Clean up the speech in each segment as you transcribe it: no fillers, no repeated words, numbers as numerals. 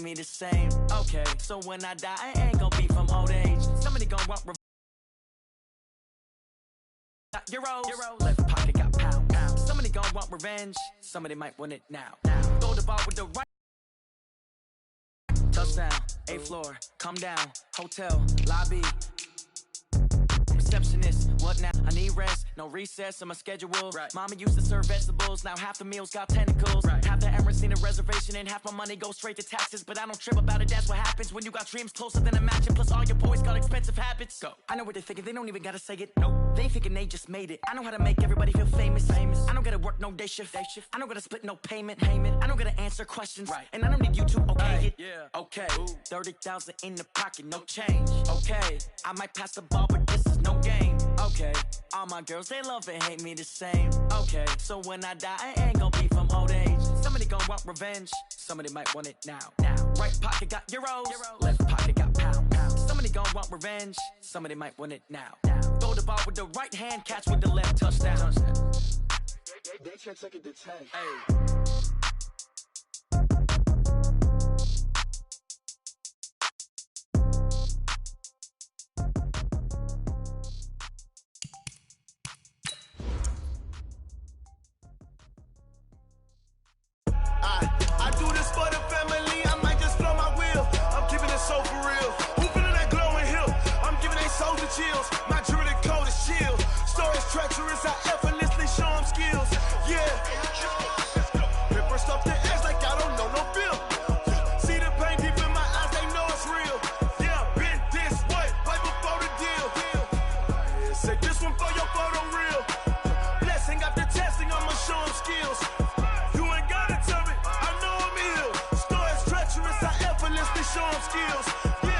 me the same. Okay, so when I die, I ain't gonna be from old age. Somebody gonna want Euros. Left pocket got pound. Somebody gonna want revenge. Somebody might want it now. Go to bar with the right. Touchdown, 8th floor, come down, hotel, lobby. Receptionist, what now? I need rest, no recess in my schedule. Right. Mama used to serve vegetables, now half the meals got tentacles. Right. Half the Emirates need a reservation and half my money goes straight to taxes. But I don't trip about it, that's what happens when you got dreams closer than a match. And plus all your boys got expensive habits. Go. I know what they're thinking, they don't even gotta say it. Nope. They thinking they just made it. I know how to make everybody feel famous. I don't gotta work no day shift. I don't gotta split no payment. I don't gotta answer questions. Right. And I don't need you to okay it. Yeah. Okay. 30,000 in the pocket, no change. Okay. I might pass the ball, but this is no game. Okay. All my girls, they love and hate me the same. Okay. So when I die, I ain't gonna be from old age. Somebody gonna want revenge. Somebody might want it now. Right pocket got Euros. Left pocket got pound. Somebody gonna want revenge. Somebody might want it now. Throw the ball with the right hand, catch with the left, touchdown. They can't take it to 10. Hey. I do this for the family, I might just blow my wheel. I'm keeping it so for real. Who feeling that glowing hill? I'm giving they soldier chills. My jewelry code is chill. Stories treacherous, I effortlessly show them skills. Yeah. Paper stuff the edge like I don't know no bill. See the pain deep in my eyes, they know it's real. Yeah, been this way, way before the deal. Say this one for your photo reel. Blessing after testing, I'ma show them skills. Show them skills. Yeah,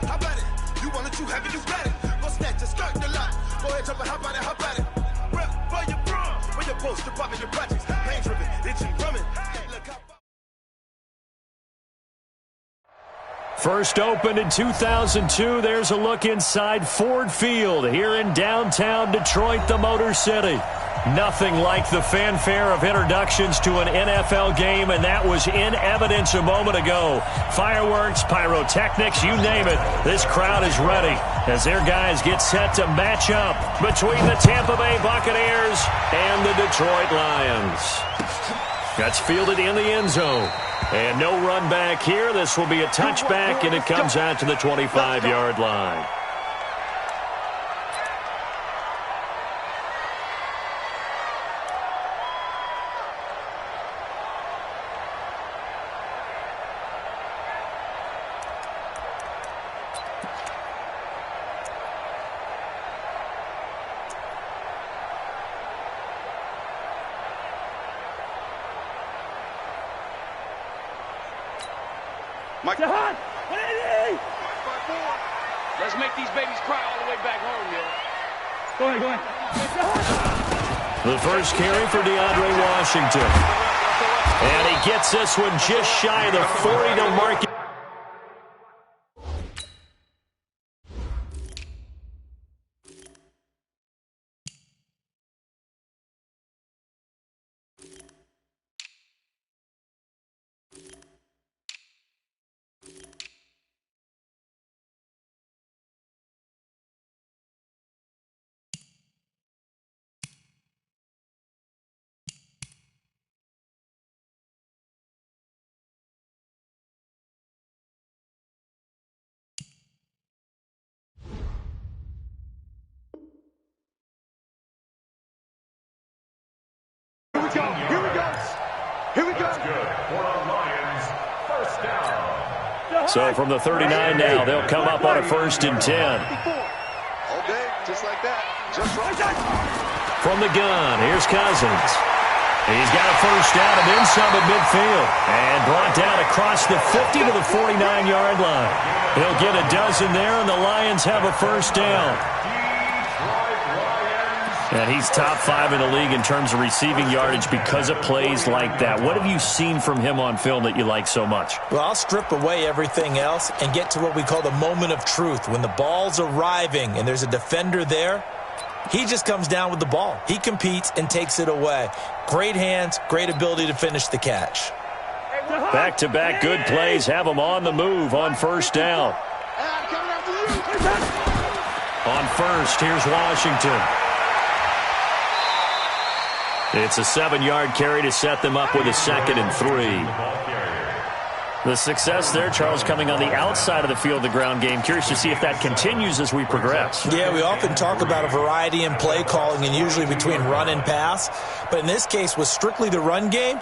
how about it? You want it, you have it, you got it. Go snatch it, start the lot. Go ahead, jump it, how about it? Rep for your bro, for your post, your popping, your projects. Pain driven, itching, drumming. First opened in 2002, there's a look inside Ford Field here in downtown Detroit, the Motor City. Nothing like the fanfare of introductions to an NFL game, and that was in evidence a moment ago. Fireworks, pyrotechnics, you name it. This crowd is ready as their guys get set to match up between the Tampa Bay Buccaneers and the Detroit Lions. That's fielded in the end zone. And no run back here. This will be a touchback, and it comes out to the 25-yard line. Mike. Let's make these babies cry all the way back home, yo. Go ahead. The first carry for DeAndre Washington. And he gets this one just shy of the 40 to mark it. Here we go. That's good for the Lions. First down. So from the 39 now, they'll come up on a 1st and 10. Okay, just like that. Just right. From the gun, here's Cousins. He's got a first down and then some at midfield. And brought down across the 50 to the 49-yard line. He'll get a dozen there, and the Lions have a first down. And he's top 5 in the league in terms of receiving yardage because of plays like that. What have you seen from him on film that you like so much? Well, I'll strip away everything else and get to what we call the moment of truth. When the ball's arriving and there's a defender there, he just comes down with the ball. He competes and takes it away. Great hands, great ability to finish the catch. Hey, Back-to-back good plays have them on the move on first down. On first, here's Washington. It's a 7-yard carry to set them up with a 2nd and 3. The success there, Charles, coming on the outside of the field, the ground game. Curious to see if that continues as we progress. Yeah, we often talk about a variety in play calling and usually between run and pass. But in this case, with strictly the run game,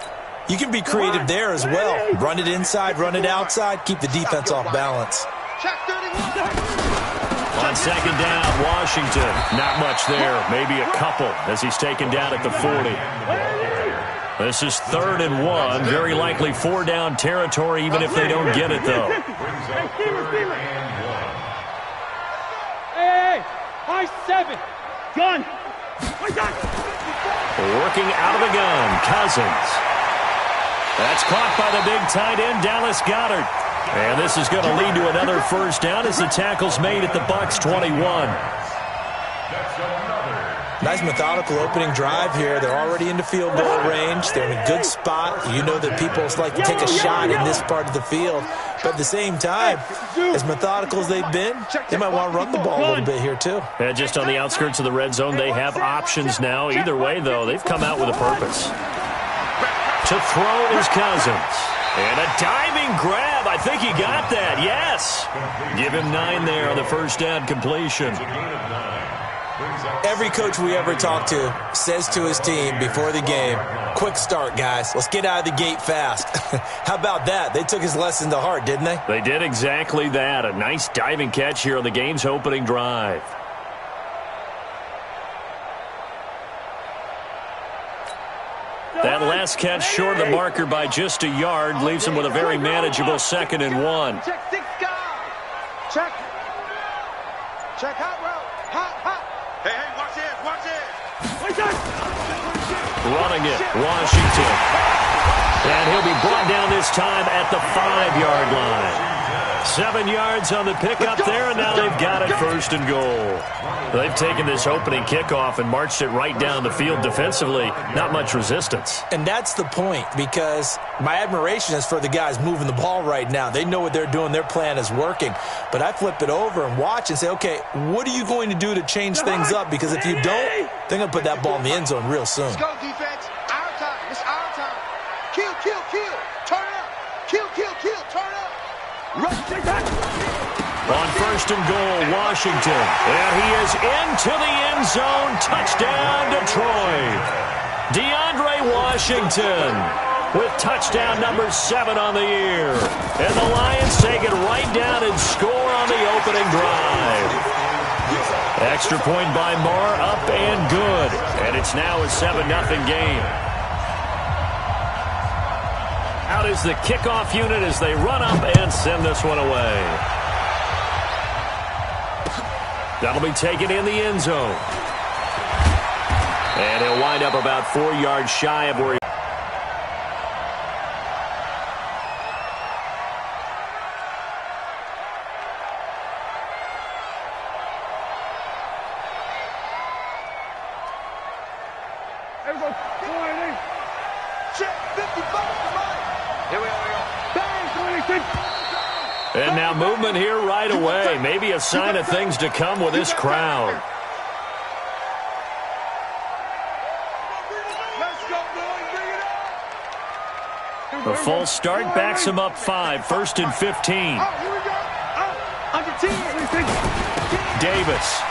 you can be creative there as well. Run it inside, run it outside, keep the defense off balance. On 2nd down, Washington. Not much there, maybe a couple as he's taken down at the 40. This is 3rd and 1. Very likely 4-down territory, even if they don't get it, though. Hey, high 7. Gun. Working out of the gun, Cousins. That's caught by the big tight end, Dallas Goedert. And this is going to lead to another first down as the tackle's made at the Bucs 21. Nice methodical opening drive here. They're already into field goal range. They're in a good spot. You know that people like to take a shot in this part of the field. But at the same time, as methodical as they've been, they might want to run the ball a little bit here too. And just on the outskirts of the red zone, they have options now. Either way, though, they've come out with a purpose. To throw is Cousins. And a diving grab. I think he got that. Yes. Give him 9 there on the first down completion. Every coach we ever talk to says to his team before the game, quick start, guys. Let's get out of the gate fast. How about that? They took his lesson to heart, didn't they? They did exactly that. A nice diving catch here on the game's opening drive. That last catch short of the marker by just a yard leaves him with a very manageable 2nd and 1. Check 6 guys. Check. Check hot route. Hot. Hey, watch this. Running it, Washington. And he'll be brought down this time at the 5-yard line. 7 yards on the pickup there, and now they've got it 1st and goal. They've taken this opening kickoff and marched it right down the field defensively. Not much resistance. And that's the point, because my admiration is for the guys moving the ball right now. They know what they're doing. Their plan is working. But I flip it over and watch and say, okay, what are you going to do to change things up? Because if you don't, they're going to put that ball in the end zone real soon. Let's go, defense. Our time. It's our time. Kill. Turn up. Kill. Turn up. On 1st and goal, Washington. And he is into the end zone. Touchdown, Detroit. DeAndre Washington with touchdown number 7 on the year. And the Lions take it right down and score on the opening drive. Extra point by Marr, up and good. And it's now a 7-0 game. Out is the kickoff unit as they run up and send this one away. That'll be taken in the end zone. And he'll wind up about 4 yards shy of where he... And now movement here right away. Maybe a sign of things to come with this crowd. The false start backs him up 5. 1st and 15. Davis.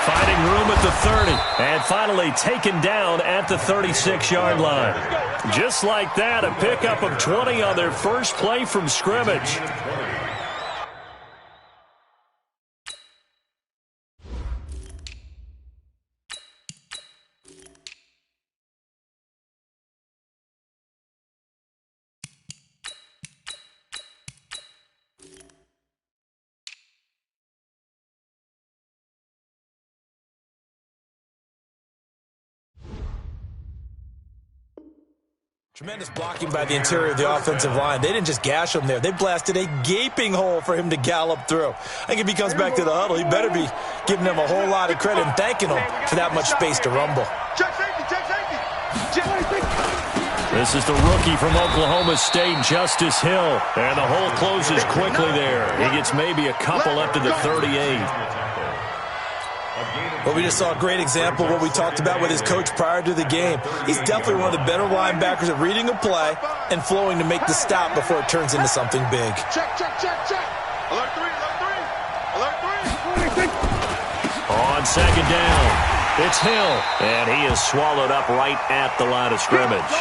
Finding room at the 30. And finally taken down at the 36-yard line. Just like that, a pickup of 20 on their first play from scrimmage. Tremendous blocking by the interior of the offensive line. They didn't just gash him there. They blasted a gaping hole for him to gallop through. I think if he comes back to the huddle, he better be giving them a whole lot of credit and thanking them for that much space to rumble. Check safety. This is the rookie from Oklahoma State, Justice Hill. And the hole closes quickly there. He gets maybe a couple up to the 38. Well, we just saw a great example of what we talked about with his coach prior to the game. He's definitely one of the better linebackers at reading a play and flowing to make the stop before it turns into something big. Check. Alert three. On second down, it's Hill. And he is swallowed up right at the line of scrimmage.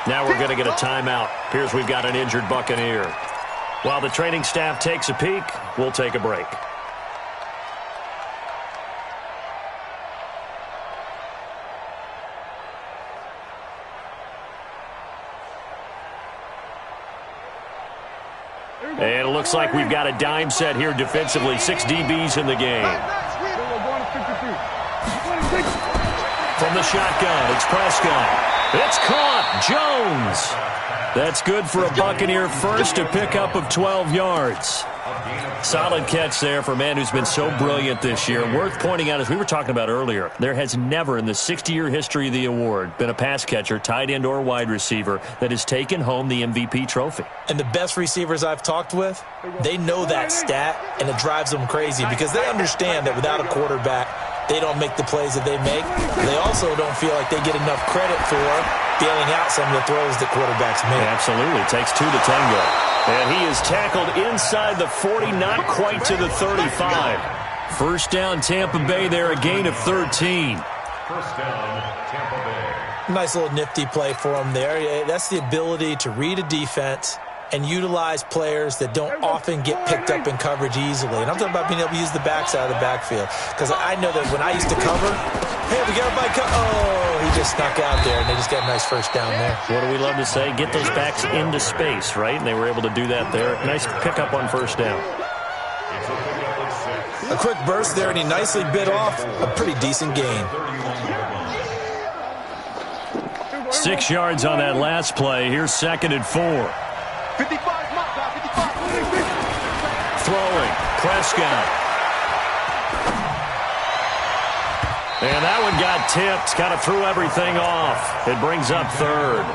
Now we're going to get a timeout. Appears we've got an injured Buccaneer. While the training staff takes a peek, we'll take a break. And it looks like we've got a dime set here defensively. 6 DBs in the game. From the shotgun, it's Prescott. It's caught. Jones. That's good for a Buccaneer first, a pickup of 12 yards. Solid catch there for a man who's been so brilliant this year. Worth pointing out, as we were talking about earlier, there has never in the 60-year history of the award been a pass catcher, tight end, or wide receiver that has taken home the MVP trophy. And the best receivers I've talked with, they know that stat, and it drives them crazy because they understand that without a quarterback, they don't make the plays that they make. They also don't feel like they get enough credit for bailing out some of the throws that quarterbacks make. Absolutely. It takes 2 to tango. And he is tackled inside the 40, not quite to the 35. First down, Tampa Bay there, a gain of 13. First down, Tampa Bay. Nice little nifty play for him there. That's the ability to read a defense and utilize players that don't often get picked up in coverage easily. And I'm talking about being able to use the backside of the backfield. Because I know that when I used to cover, hey, we got a bike. Oh, he just snuck out there, and they just got a nice first down there. What do we love to say? Get those backs into space, right? And they were able to do that there. Nice pickup on first down. A quick burst there, and he nicely bit off a pretty decent gain. 6 yards on that last play. Here's 2nd and 4. 55, mark, 55. Throwing, Prescott. And that one got tipped, kind of threw everything off. It brings up 3rd.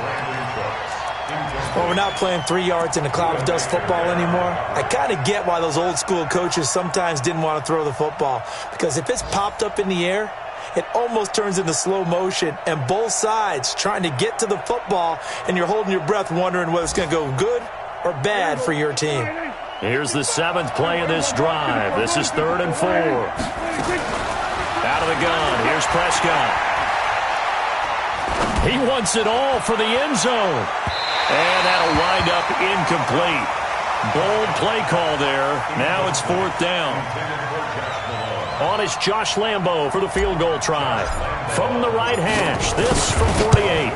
Well, we're not playing 3 yards in a cloud of dust football anymore. I kind of get why those old school coaches sometimes didn't want to throw the football. Because if it's popped up in the air, it almost turns into slow motion, and both sides trying to get to the football, and you're holding your breath wondering whether it's going to go good or bad for your team. Here's the 7th play of this drive. This is 3rd and 4. Out of the gun, here's Prescott. He wants it all for the end zone. And that'll wind up incomplete. Bold play call there. Now it's 4th down. On is Josh Lambo for the field goal try. From the right hash, this from 48.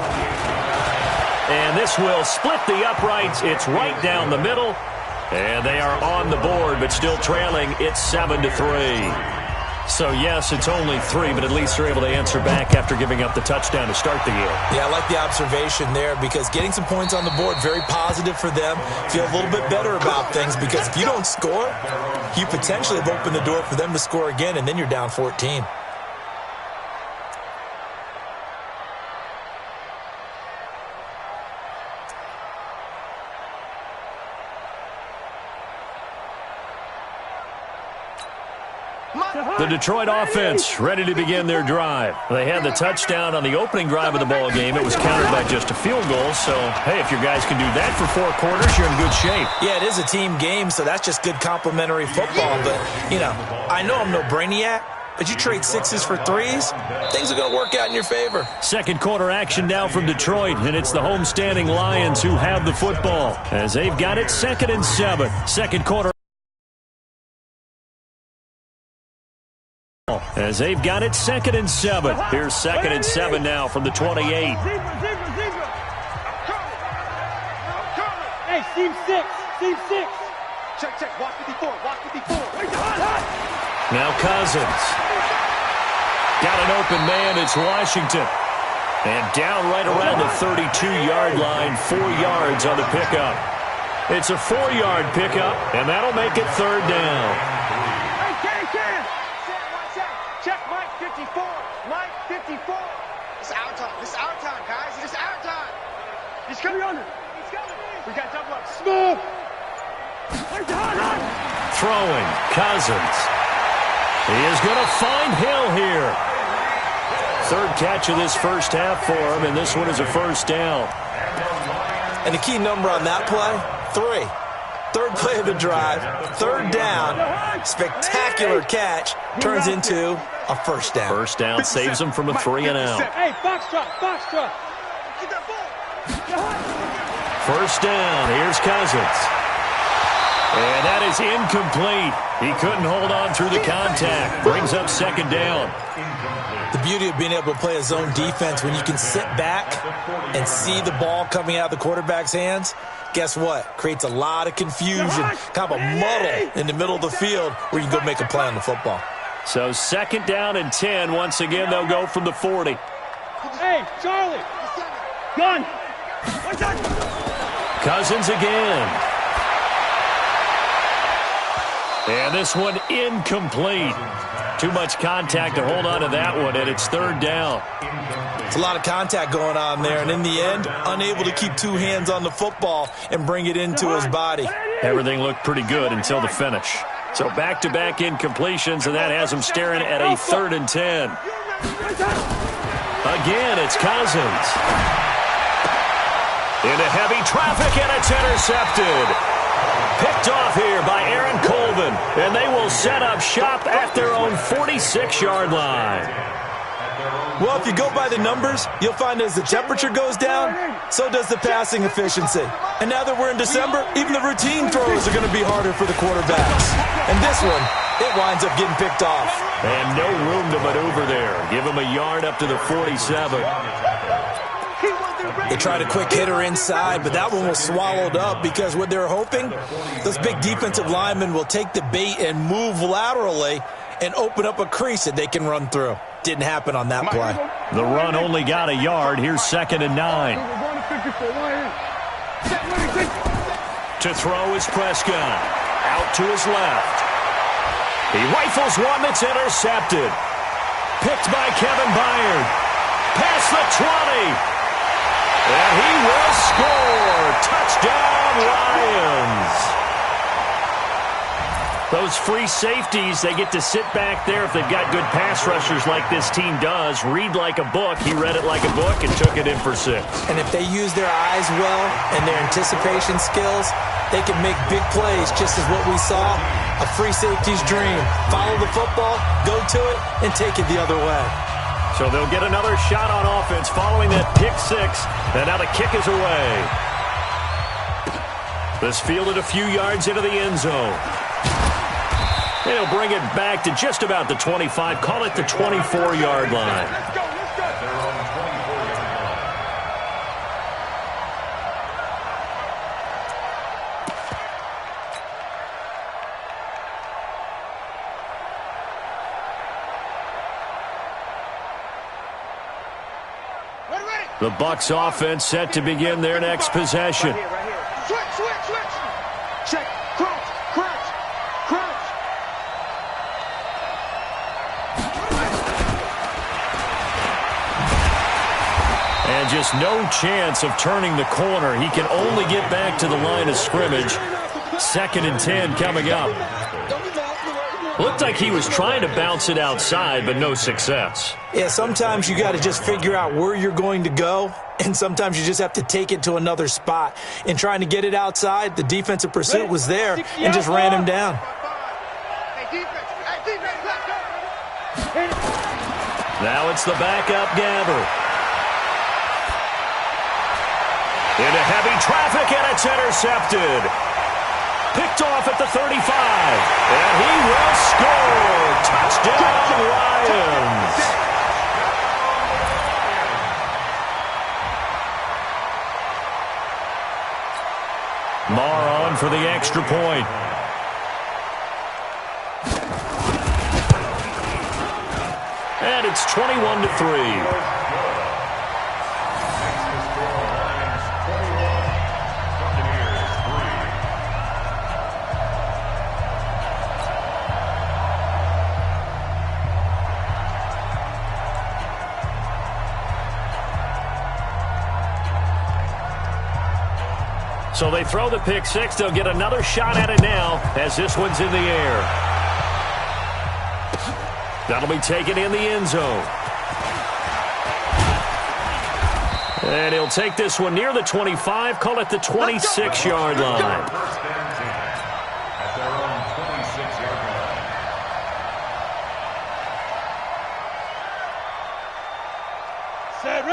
And this will split the uprights. It's right down the middle. And they are on the board, but still trailing. It's 7-3. So, yes, it's only 3, but at least they're able to answer back after giving up the touchdown to start the game. Yeah, I like the observation there because getting some points on the board, very positive for them. Feel a little bit better about things because if you don't score, you potentially have opened the door for them to score again, and then you're down 14. The Detroit offense ready to begin their drive. They had the touchdown on the opening drive of the ball game. It was countered by just a field goal. So, hey, if your guys can do that for 4 quarters, you're in good shape. Yeah, it is a team game, so that's just good complimentary football. But, you know, I know I'm no brainiac, but you trade 6s for 3s, things are going to work out in your favor. Second quarter action now from Detroit, and it's the homestanding Lions who have the football as they've got it 2nd and 7. Second quarter. As they've got it 2nd and 7. Here's 2nd and 7 now from the 28. Hey, team 6. Check, watch 54, watch 54. Now Cousins. Got an open man, it's Washington. And down right around the 32-yard line, 4 yards on the pickup. It's a 4-yard pickup, and that'll make it 3rd down. Check Mike 54. Mike 54. It's our time, guys. It's our time. It's coming on. We got double up. Smooth. Throwing, Cousins. He is going to find Hill here. Third catch of this first half for him, and this one is a first down. And the key number on that play, 3. Third play of the drive, third down, spectacular catch, turns into a first down. First down saves him from a 3-and-out. Hey, foxtrot. First down, here's Cousins. And that is incomplete. He couldn't hold on through the contact. Brings up second down. The beauty of being able to play a zone defense when you can sit back and see the ball coming out of the quarterback's hands, guess what? Creates a lot of confusion, kind of a muddle in the middle of the field where you can go make a play on the football. So second down and 10. Once again, they'll go from the 40. Hey, Charlie. Gun. Cousins again. And this one incomplete. Too much contact to hold on to that one, and it's third down. It's a lot of contact going on there, and in the end, unable to keep two hands on the football and bring it into his body. Everything looked pretty good until the finish. So back-to-back incompletions, and that has him staring at a 3rd and 10. Again, it's Cousins. Into heavy traffic, and it's intercepted. Picked off here by Aaron Colvin, and they will set up shop at their own 46-yard line. Well, if you go by the numbers, you'll find as the temperature goes down, so does the passing efficiency. And now that we're in December, even the routine throws are going to be harder for the quarterbacks. And this one, it winds up getting picked off. And no room to maneuver there. Give him a yard up to the 47. They tried a quick hitter inside, but that one was swallowed up because what they're hoping, those big defensive linemen will take the bait and move laterally and open up a crease that they can run through. Didn't happen on that play. The run only got a yard. Here's 2nd and 9. To throw is Prescott. Out to his left. He rifles one that's intercepted. Picked by Kevin Byard. Past the 20. And he will score. Touchdown, Lions. Those free safeties, they get to sit back there if they've got good pass rushers like this team does. Read like a book. He read it like a book and took it in for 6. And if they use their eyes well and their anticipation skills, they can make big plays, just as what we saw. A free safety's dream. Follow the football, go to it, and take it the other way. So they'll get another shot on offense following that pick 6, and now the kick is away. This fielded a few yards into the end zone. They'll bring it back to just about the 25, call it the 24-yard line. Let's go. The Bucs offense set to begin their next possession. Right here. Switch. Check. Crouch. And just no chance of turning the corner. He can only get back to the line of scrimmage. 2nd and 10 coming up. Looked like he was trying to bounce it outside, but no success. Yeah, sometimes you got to just figure out where you're going to go, and sometimes you just have to take it to another spot. In trying to get it outside, the defensive pursuit was there and just ran him down. Now it's the backup Gabbert. Into heavy traffic, and it's intercepted. Picked off at the 35. And he will score. Touchdown, Lions. Marr on for the extra point. And it's 21-3. So they throw the pick six. They'll get another shot at it now as this one's in the air. That'll be taken in the end zone. And he'll take this one near the 25, call it the 26-yard line. First and 10 at their own 26-yard line.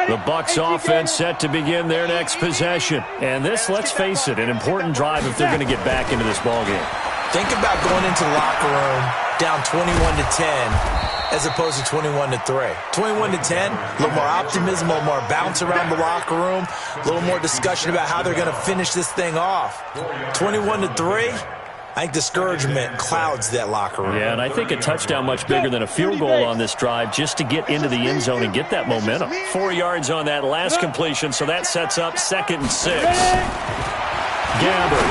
The Bucs offense set to begin their next possession. And this, let's face it, an important drive if they're going to get back into this ballgame. Think about going into the locker room down 21-10 as opposed to 21-3. 21-10, a little more optimism, a little more bounce around the locker room, a little more discussion about how they're going to finish this thing off. 21-3, I think discouragement clouds that locker room. Yeah, and I think a touchdown much bigger than a field goal on this drive just to get into the end zone and get that momentum. 4 yards on that last completion, so that sets up 2nd and 6. Gabbard.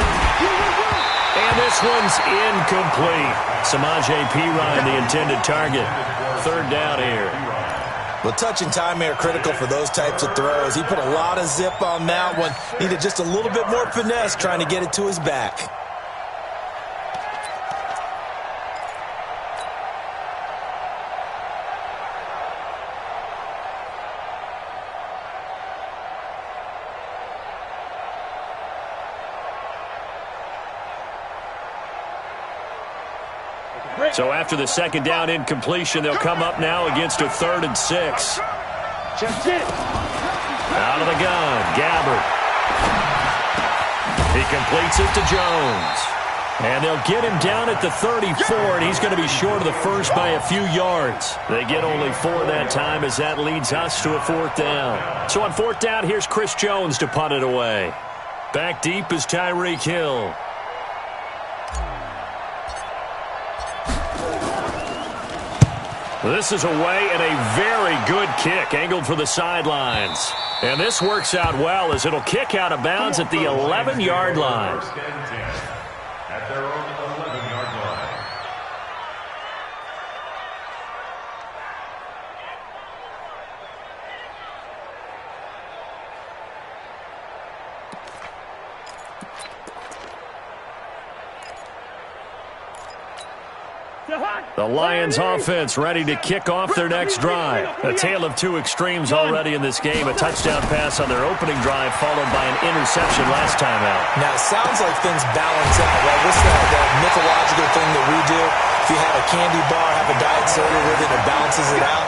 And this one's incomplete. Samaje Perine, the intended target. 3rd down here. Well, touch and time are critical for those types of throws. He put a lot of zip on that one. Needed just a little bit more finesse trying to get it to his back. So after the 2nd down incompletion, they'll come up now against a 3rd and 6. Out of the gun, Gabbard. He completes it to Jones. And they'll get him down at the 34, and he's going to be short of the first by a few yards. They get only 4 that time as that leads us to a 4th down. So on 4th down, here's Chris Jones to punt it away. Back deep is Tyreek Hill. This is away and a very good kick angled for the sidelines. And this works out well as it'll kick out of bounds at the 11-yard line. First and 10 at their own 11-yard line. The Lions offense ready to kick off their next drive. A tale of two extremes already in this game. A touchdown pass on their opening drive followed by an interception last time out. Now, it sounds like things balance out, right? What's that mythological thing that we do? If you have a candy bar, have a diet soda with it, it balances it out.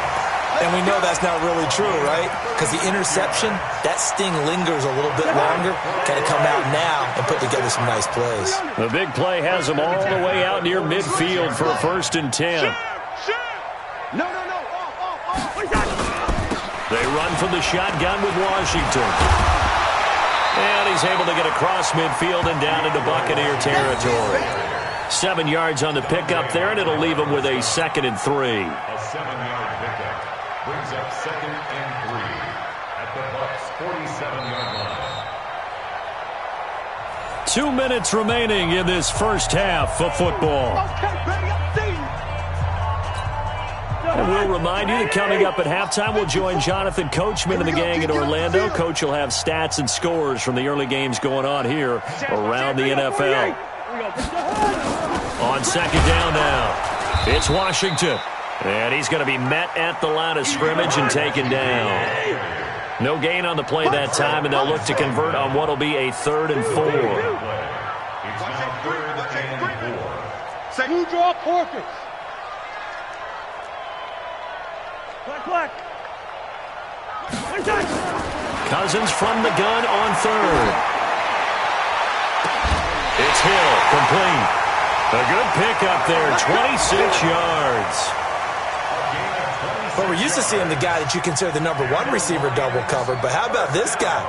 And we know that's not really true, right? Because the interception, that sting lingers a little bit longer. Got to come out now and put together some nice plays. The big play has them all the way out near midfield for a 1st and 10. They run from the shotgun with Washington. And he's able to get across midfield and down into Buccaneer territory. 7 yards on the pickup there, and it'll leave him with a 2nd and 3. A 7-yard pickup brings up 2nd and 3 at the Bucs' 47-yard line. 2 minutes remaining in this first half of football. And we'll remind you that coming up at halftime, we'll join Jonathan Coachman and the gang in Orlando. Coach will have stats and scores from the early games going on here around the NFL. On 2nd down now, it's Washington. And he's going to be met at the line of scrimmage and taken down. No gain on the play that time, and they'll look to convert on what will be a 3rd and 4. It's now 3rd and 4. Second draw Porkins. Cousins from the gun on 3rd. It's Hill, complete. A good pickup there, 26 yards. Well, we're used to seeing the guy that you consider the #1 receiver double covered, but how about this guy?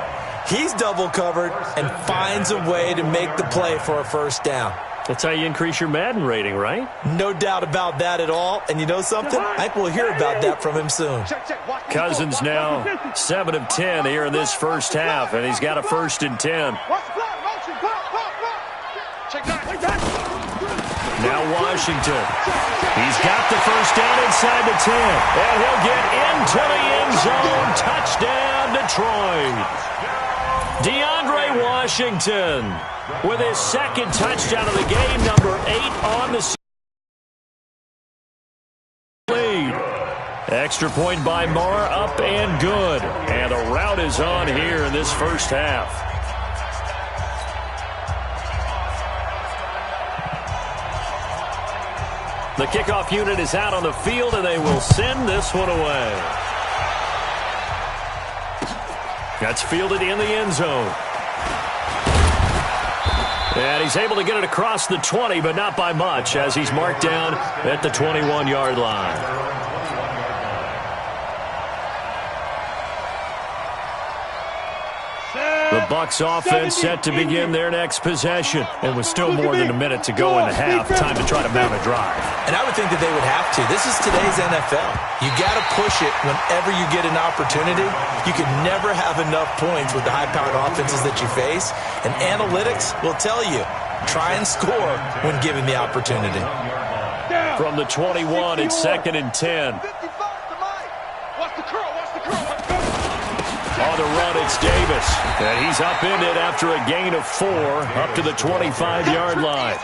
He's double covered and finds a way to make the play for a 1st down. That's how you increase your Madden rating, right? No doubt about that at all. And you know something? I think we'll hear about that from him soon. Cousins now 7 of 10 here in this first half, and he's got a 1st and 10. Now Washington. He's got the 1st down inside the 10. And he'll get into the end zone. Touchdown, Detroit. DeAndre Washington with his second touchdown of the game, number 8 on the lead. Extra point by Moore, up and good. And the rout is on here in this first half. The kickoff unit is out on the field, and they will send this one away. That's fielded in the end zone. And he's able to get it across the 20, but not by much, as he's marked down at the 21-yard line. The Bucs offense set to begin their next possession. And with still more than a minute to go in the half, time to try to mount a drive. And I would think that they would have to. This is today's NFL. You got to push it whenever you get an opportunity. You can never have enough points with the high-powered offenses that you face. And analytics will tell you, try and score when given the opportunity. From the 21, it's 2nd and 10. On the run, it's Davis. And he's upended after a gain of 4 up to the 25-yard line.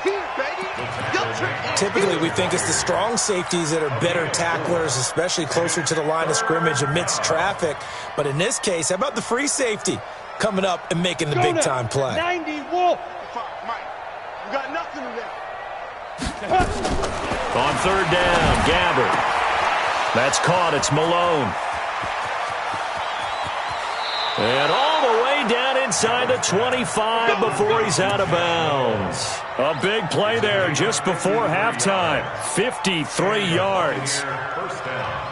Typically, we think it's the strong safeties that are better tacklers, especially closer to the line of scrimmage amidst traffic. But in this case, how about the free safety coming up and making the big-time play? 90, Wolf. Mike, you got nothing to that. On 3rd down, Gabbard. That's caught. It's Malone. And all the way down inside the 25 before he's out of bounds. A big play there just before halftime. 53 yards. First down.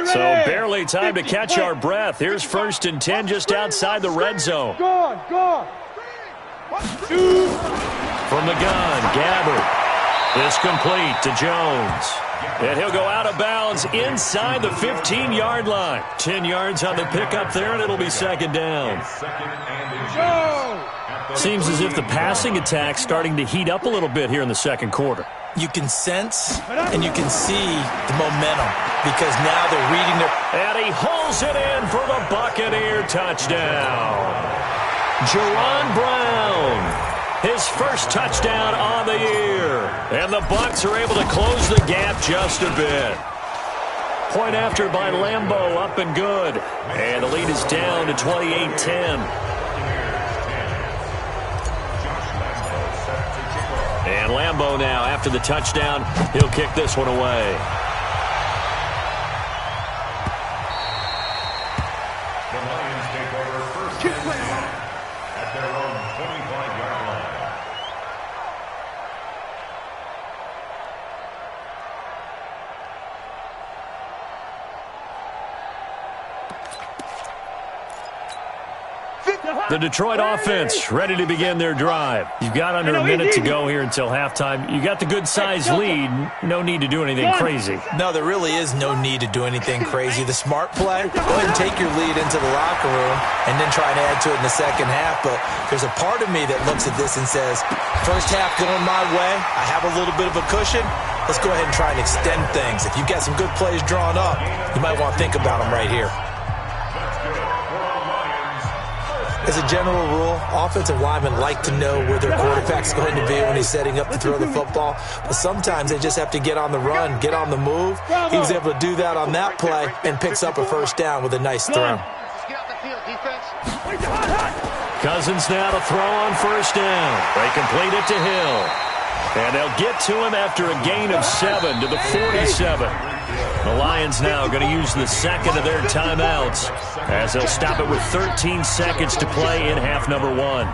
So barely time to catch our breath. Here's 1st and 10 just outside the red zone. Go. From the gun, Gabbard. It's complete to Jones. And he'll go out of bounds inside the 15-yard line. 10 yards on the pickup there, and it'll be 2nd down. Seems as if the passing attack's starting to heat up a little bit here in the 2nd quarter. You can sense and you can see the momentum because now they're reading their... And he hauls it in for the Buccaneer touchdown. Jerron Brown. His first touchdown on the year. And the Bucs are able to close the gap just a bit. Point after by Lambeau, up and good. And the lead is down to 28-10. And Lambeau now, after the touchdown, he'll kick this one away. The Lions take over 1st and 10 at their own 25-yard line. The Detroit offense ready to begin their drive. You've got under a minute to go here until halftime. You got the good-sized lead. No need to do anything crazy. No, there really is no need to do anything crazy. The smart play, go ahead and take your lead into the locker room and then try and add to it in the 2nd half. But there's a part of me that looks at this and says, first half going my way, I have a little bit of a cushion. Let's go ahead and try and extend things. If you've got some good plays drawn up, you might want to think about them right here. As a general rule, offensive linemen like to know where their quarterback's going to be when he's setting up to throw the football. But sometimes they just have to get on the run, get on the move. He was able to do that on that play and picks up a 1st down with a nice throw. Cousins now to throw on 1st down. They complete it to Hill. And they'll get to him after a gain of 7 to the 47. The Lions now going to use the 2nd of their timeouts as they'll stop it with 13 seconds to play in half number 1.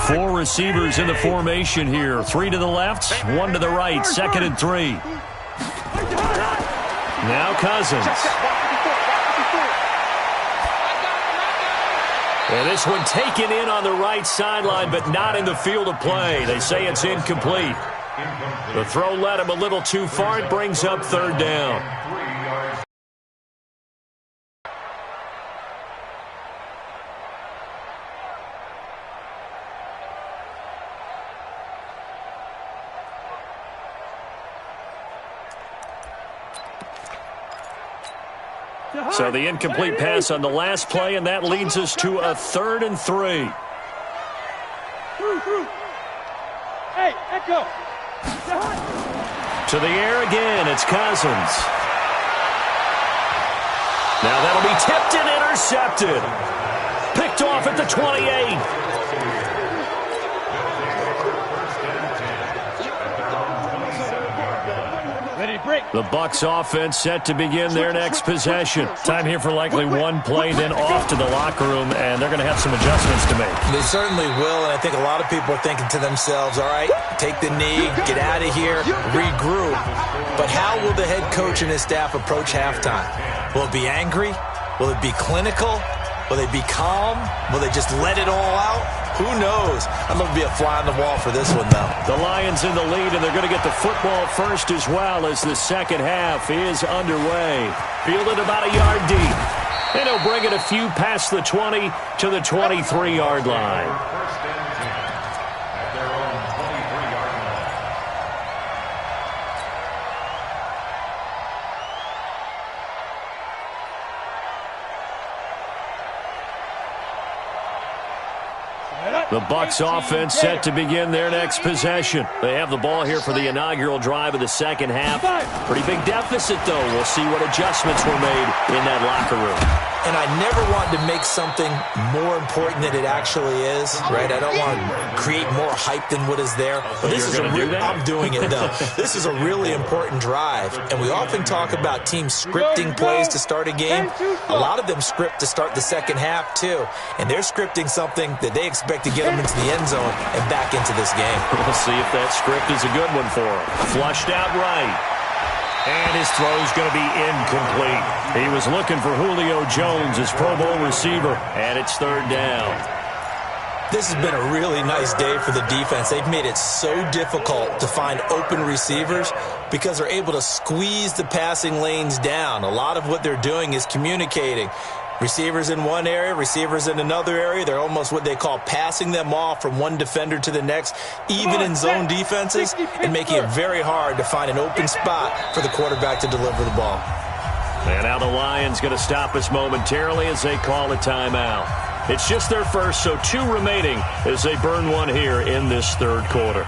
Four receivers in the formation here. 3 to the left, 1 to the right. 2nd and 3. Now Cousins. And this one taken in on the right sideline, but not in the field of play. They say it's incomplete. The throw led him a little too far. It brings up 3rd down. So the incomplete pass on the last play, and that leads us to a 3rd and 3. Hey, Echo. To the air again, it's Cousins. Now that'll be tipped and intercepted. Picked off at the 28. The Bucs offense set to begin their next possession. Time here for likely one play, then off to the locker room, and they're going to have some adjustments to make. They certainly will, and I think a lot of people are thinking to themselves, all right, take the knee, get out of here, regroup. But how will the head coach and his staff approach halftime? Will it be angry? Will it be clinical? Will they be calm? Will they just let it all out? Who knows? I'd love to be a fly on the wall for this one, though. The Lions in the lead, and they're going to get the football first as well as the second half is underway. Fielded about a yard deep. And he'll bring it a few past the 20 to the 23-yard line. The Bucs offense set to begin their next possession. They have the ball here for the inaugural drive of the second half. Pretty big deficit, though. We'll see what adjustments were made in that locker room. And I never want to make something more important than it actually is, right? I don't want to create more hype than what is there. But this is I'm doing it, though. This is a really important drive. And we often talk about teams scripting plays to start a game. A lot of them script to start the second half, too. And they're scripting something that they expect to get them into the end zone and back into this game. We'll see if that script is a good one for them. Flushed out right. And his throw's going to be incomplete. He was looking for Julio Jones, his Pro Bowl receiver, and it's 3rd down. This has been a really nice day for the defense. They've made it so difficult to find open receivers because they're able to squeeze the passing lanes down. A lot of what they're doing is communicating. Receivers in one area, receivers in another area. They're almost what they call passing them off from one defender to the next, even in zone defenses, and making it very hard to find an open spot for the quarterback to deliver the ball. And now the Lions going to stop us momentarily as they call a timeout. It's just their first, so 2 remaining as they burn one here in this 3rd quarter.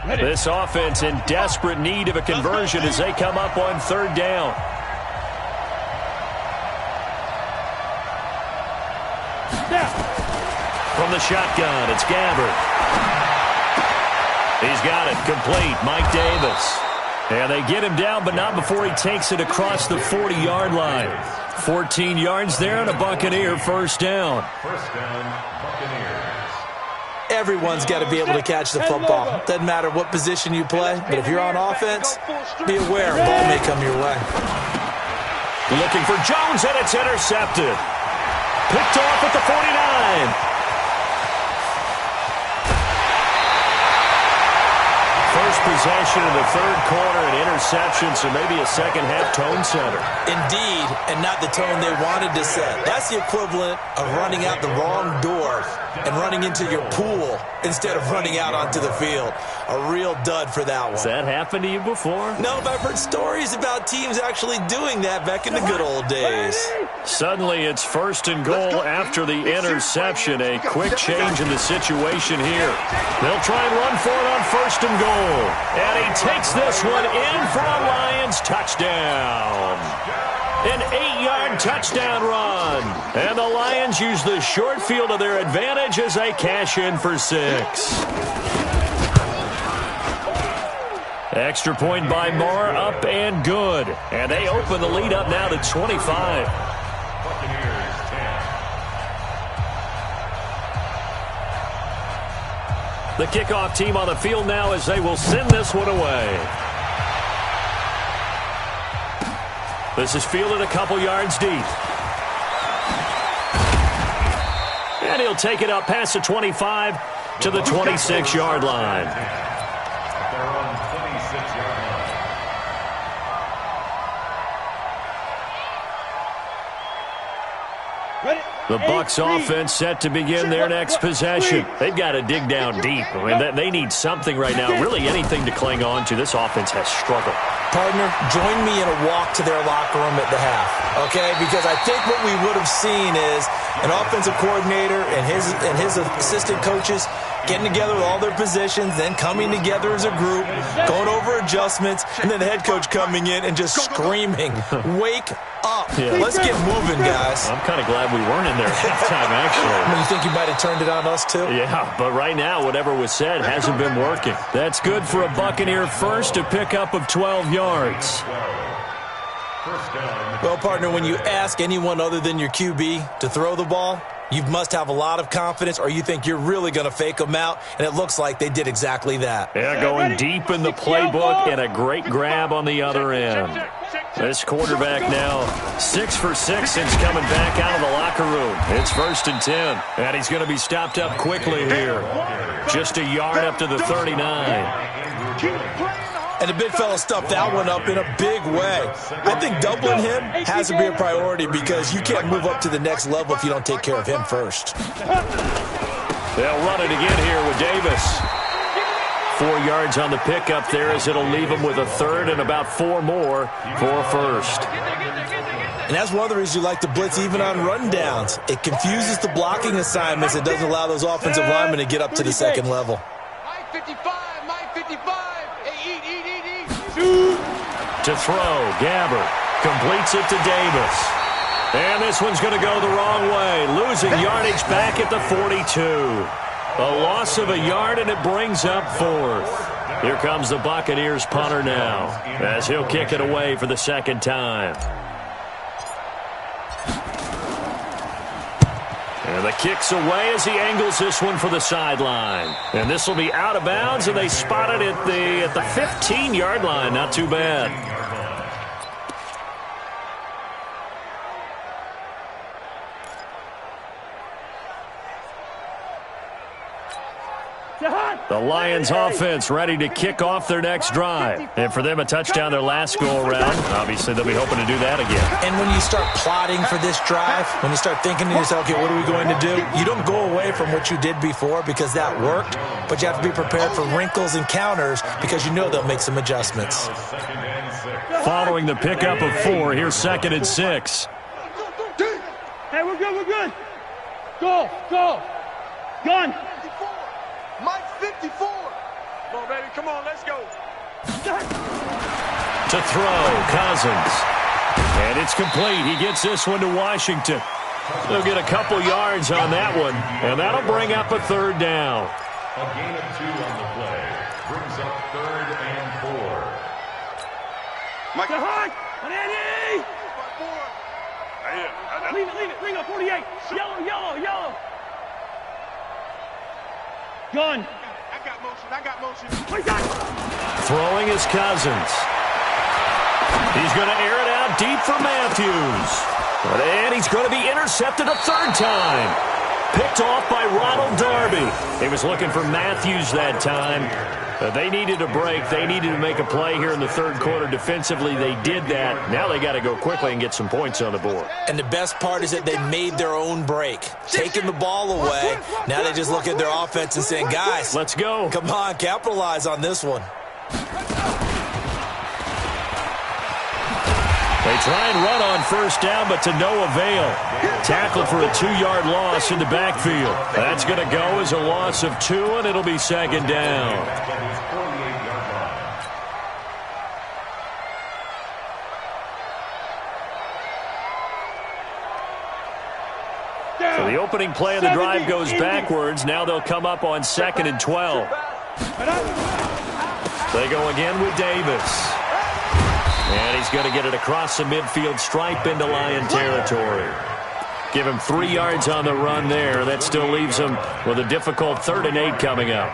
This offense in desperate need of a conversion as they come up on 3rd down. From the shotgun, it's Gabbert. He's got it complete. Mike Davis. And they get him down, but not before he takes it across the 40-yard line. 14 yards there and a Buccaneer 1st down. First down, Buccaneers. Everyone's got to be able to catch the football. Doesn't matter what position you play, but if you're on offense, be aware a ball may come your way. Looking for Jones, and it's intercepted. Picked off at the 49. First possession in the 3rd quarter, an interception, so maybe a second-half tone setter. Indeed, and not the tone they wanted to set. That's the equivalent of running out the wrong door and running into your pool instead of running out onto the field. A real dud for that one. Has that happened to you before? No, but I've heard stories about teams actually doing that back in the good old days. Suddenly, it's 1st and goal after the interception. A quick change in the situation here. They'll try and run for it on 1st and goal. And he takes this one in for a Lions touchdown. An 8-yard touchdown run. And the Lions use the short field to their advantage as they cash in for 6. Extra point by Moore, up and good. And they open the lead up now to 25. Buccaneers 10. The kickoff team on the field now as they will send this one away. This is fielded a couple yards deep. And he'll take it up past the 25 to the 26-yard line. They're on 26-yard line. Ready? The Bucs offense set to begin their next possession. They've got to dig down deep. I mean, they need something right now, really anything to cling on to. This offense has struggled. Partner, join me in a walk to their locker room at the half, okay? Because I think what we would have seen is an offensive coordinator and his assistant coaches getting together with all their positions, then coming together as a group, going over adjustments, and then the head coach coming in and just screaming, "Wake up. Yeah. Let's get moving, guys." I'm kind of glad we weren't in there at halftime, actually. I mean, you think you might have turned it on us, too? Yeah, but right now, whatever was said hasn't been working. That's good for a Buccaneer first, a pickup of 12 yards. Well, partner, when you ask anyone other than your QB to throw the ball, you must have a lot of confidence, or you think you're really going to fake them out, and it looks like they did exactly that. Yeah, going deep in the playbook and a great grab on the other end. This quarterback now 6 for 6 since coming back out of the locker room. It's 1st and 10, and he's going to be stopped up quickly here. Just a yard up to the 39. And the big fella stuffed that one up in a big way. I think doubling him has to be a priority because you can't move up to the next level if you don't take care of him first. They'll run it again here with Davis. 4 yards on the pickup there as it'll leave him with a third and about 4 more for a first. And that's one of the reasons you like to blitz even on rundowns. It confuses the blocking assignments. It doesn't allow those offensive linemen to get up to the second level. To throw, Gabbert completes it to Davis. And this one's going to go the wrong way, losing yardage back at the 42. A loss of a yard, and it brings up 4th. Here comes the Buccaneers punter now, as he'll kick it away for the second time. And the kick's away as he angles this one for the sideline. And this will be out of bounds, and they spot it at the 15-yard line. Not too bad. The Lions offense ready to kick off their next drive. And for them, a touchdown their last go-around. Obviously, they'll be hoping to do that again. And when you start plotting for this drive, when you start thinking to yourself, okay, what are we going to do? You don't go away from what you did before because that worked, but you have to be prepared for wrinkles and counters because you know they'll make some adjustments. Following the pickup of 4, here's 2nd and 6. Hey, we're good, we're good. Go. Gun. Mike 54. Come on, baby. Come on, let's go. To throw, Cousins. And it's complete. He gets this one to Washington. They'll get a couple yards on that one, and that'll bring up a 3rd down. A gain of 2 on the play brings up 3rd and 4. Mike. On Eddie. Leave it. Ring up 48. Yellow. Gun. I got motion. Throwing is Cousins. He's going to air it out deep for Matthews. And he's going to be intercepted a 3rd time. Picked off by Ronald Darby. He was looking for Matthews that time. They needed a break. They needed to make a play here in the 3rd quarter. Defensively, they did that. Now they got to go quickly and get some points on the board. And the best part is that they made their own break. Taking the ball away. Now they just look at their offense and saying, guys, let's go. Come on, capitalize on this one. They try and run on 1st down, but to no avail. Tackled for a 2-yard loss in the backfield. That's going to go as a loss of 2, and it'll be 2nd down. So the opening play of the drive goes backwards. Now they'll come up on 2nd and 12. They go again with Davis. And he's going to get it across the midfield stripe into Lion territory. Give him 3 yards on the run there. That still leaves him with a difficult 3rd and 8 coming up.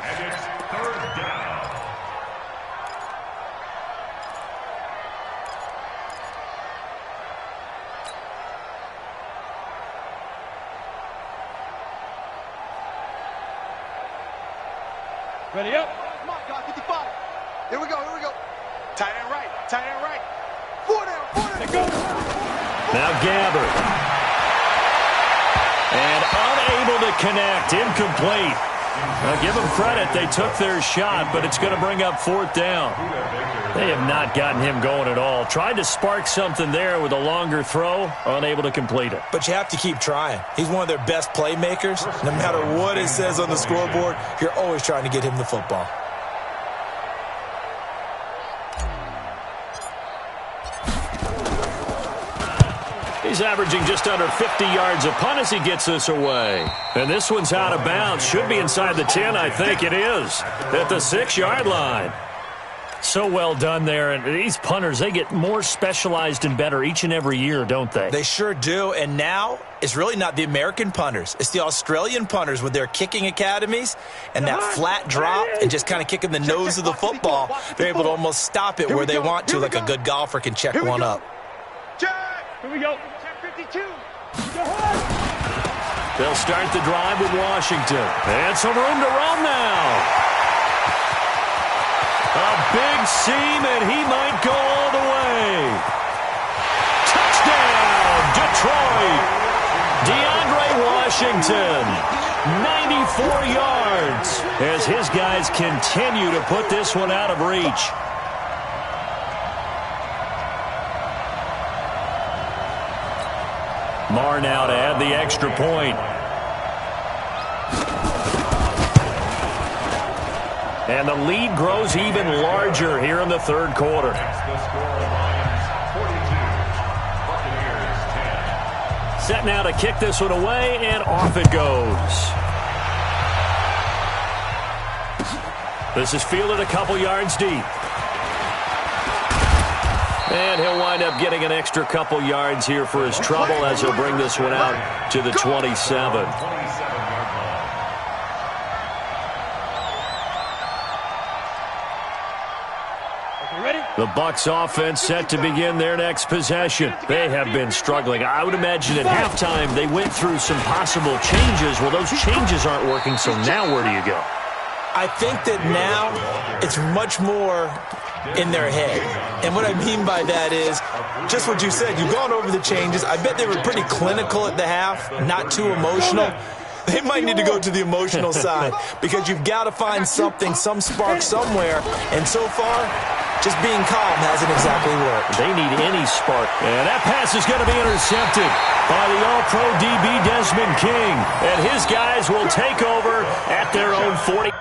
And it's 3rd down. Ready up. Come on, God, 55. Here we go. Tight end right. 4 down. Let go. Now Gabbert. And unable to connect. Incomplete. Now, give them credit. They took their shot, but it's going to bring up 4th down. They have not gotten him going at all. Tried to spark something there with a longer throw. Unable to complete it. But you have to keep trying. He's one of their best playmakers. No matter what it says on the scoreboard, you're always trying to get him the football. He's averaging just under 50 yards a punt as he gets this away. And this one's out of bounds. Should be inside the 10, I think it is. At the 6-yard line. So well done there. And these punters, they get more specialized and better each and every year, don't they? They sure do. And now it's really not the American punters. It's the Australian punters with their kicking academies and that flat drop and just kind of kicking the nose of the football. They're able to almost stop it where they want to, like a good golfer can check one up. Here we go. 52. Go ahead. They'll start the drive with Washington. And some room to run now. A big seam, and he might go all the way. Touchdown, Detroit. DeAndre Washington, 94 yards, as his guys continue to put this one out of reach. Marr now to add the extra point. And the lead grows even larger here in the 3rd quarter. Set now to kick this one away, and off it goes. This is fielded a couple yards deep. And he'll wind up getting an extra couple yards here for his trouble as he'll bring this one out to the 27. The Bucs offense set to begin their next possession. They have been struggling. I would imagine at halftime they went through some possible changes. Well, those changes aren't working, so now where do you go? I think that now it's much more in their head. And what I mean by that is just what you said. You've gone over the changes. I bet they were pretty clinical at the half, not too emotional. They might need to go to the emotional side because you've got to find something, some spark somewhere. And so far, just being calm hasn't exactly worked. They need any spark. And that pass is going to be intercepted by the All-Pro DB Desmond King. And his guys will take over at their own 40.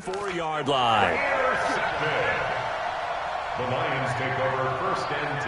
Four-yard line. The Lions take over 1st and